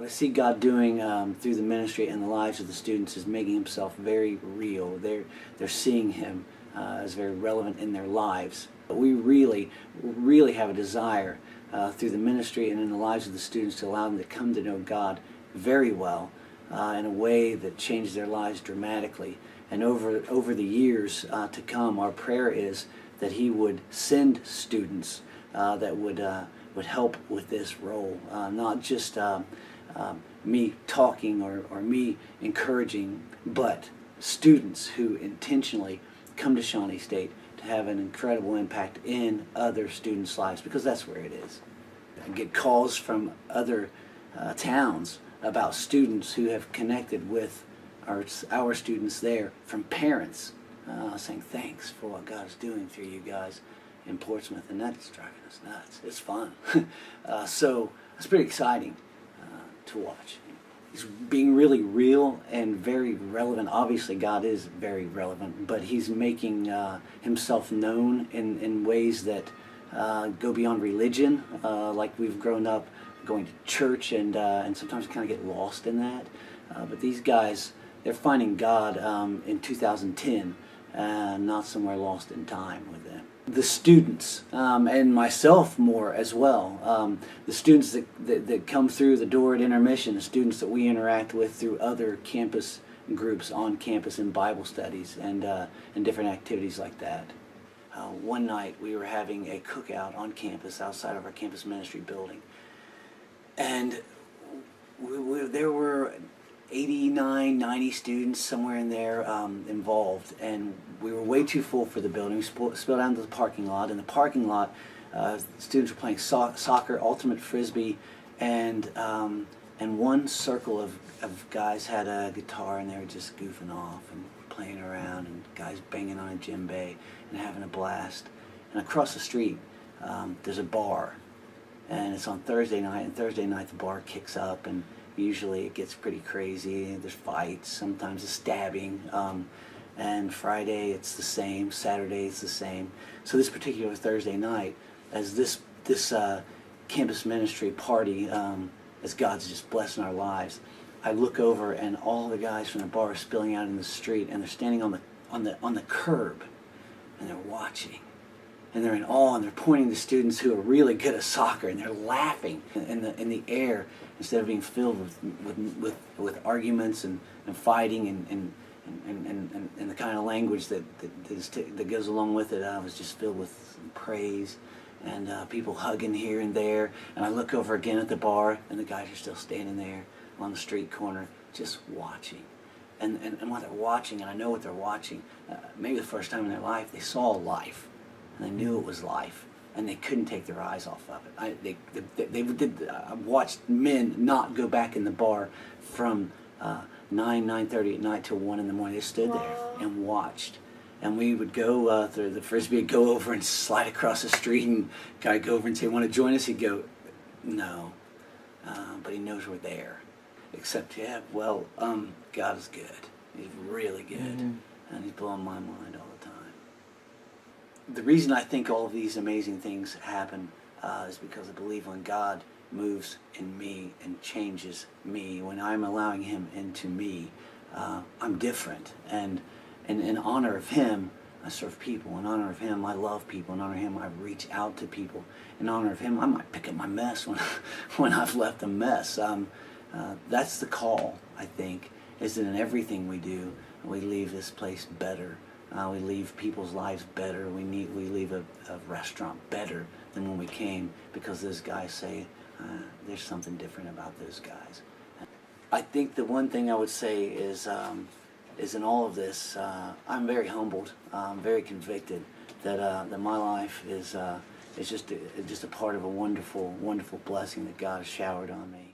I see God doing through the ministry and the lives of the students is making himself very real. They're seeing him as very relevant in their lives. But we really have a desire through the ministry and in the lives of the students to allow them to come to know God very well in a way that changes their lives dramatically. And over the years to come, our prayer is that he would send students that would help with this role, not just me talking or me encouraging, but students who intentionally come to Shawnee State to have an incredible impact in other students' lives, because that's where it is. I get calls from other towns about students who have connected with our students there, from parents saying thanks for what God is doing through you guys in Portsmouth, and that's driving us nuts. It's fun. So it's pretty exciting to watch. He's being really real and very relevant. Obviously, God is very relevant, but he's making himself known in ways that go beyond religion. Like we've grown up going to church and sometimes kind of get lost in that. But these guys, they're finding God in 2010, not somewhere lost in time with them. The students, and myself more as well, the students that come through the door at intermission, the students that we interact with through other campus groups on campus in Bible studies and different activities like that. One night we were having a cookout on campus outside of our campus ministry building, and there were 89, 90 students, somewhere in there, involved, and we were way too full for the building. We spilled out into the parking lot. In the parking lot, students were playing soccer, ultimate frisbee, and one circle of guys had a guitar, and they were just goofing off and playing around, and guys banging on a djembe and having a blast. And across the street, there's a bar, and it's on Thursday night, and Thursday night the bar kicks up, and usually it gets pretty crazy. There's fights, sometimes a stabbing, and Friday it's the same, Saturday it's the same. So this particular Thursday night, as this campus ministry party, as God's just blessing our lives, I look over and all the guys from the bar are spilling out in the street, and they're standing on the curb, and they're watching. And they're in awe, and they're pointing to students who are really good at soccer, and they're laughing in the air instead of being filled with arguments and fighting and the kind of language that goes along with it. I was just filled with praise and people hugging here and there. And I look over again at the bar, and the guys are still standing there on the street corner just watching. And while they're watching, and I know what they're watching, maybe the first time in their life, they saw life. And they knew it was life, and they couldn't take their eyes off of it. I watched men not go back in the bar from 9:30 at night till 1 in the morning. They stood there and watched. And we would go, the frisbee would go over and slide across the street, and guy go over and say, "Want to join us?" He'd go, "No," but he knows we're there. Except, yeah, well, God is good. He's really good, and he's blowing my mind all the time. The reason I think all of these amazing things happen is because I believe when God moves in me and changes me, when I'm allowing him into me, I'm different. And in honor of him, I serve people. In honor of him, I love people. In honor of him, I reach out to people. In honor of him, I might pick up my mess when I've left a mess. That's the call, I think, is that in everything we do, we leave this place better. We leave people's lives better. We leave a restaurant better than when we came, because those guys say there's something different about those guys. I think the one thing I would say is in all of this, I'm very humbled. I'm very convicted that my life is just a part of a wonderful, wonderful blessing that God has showered on me.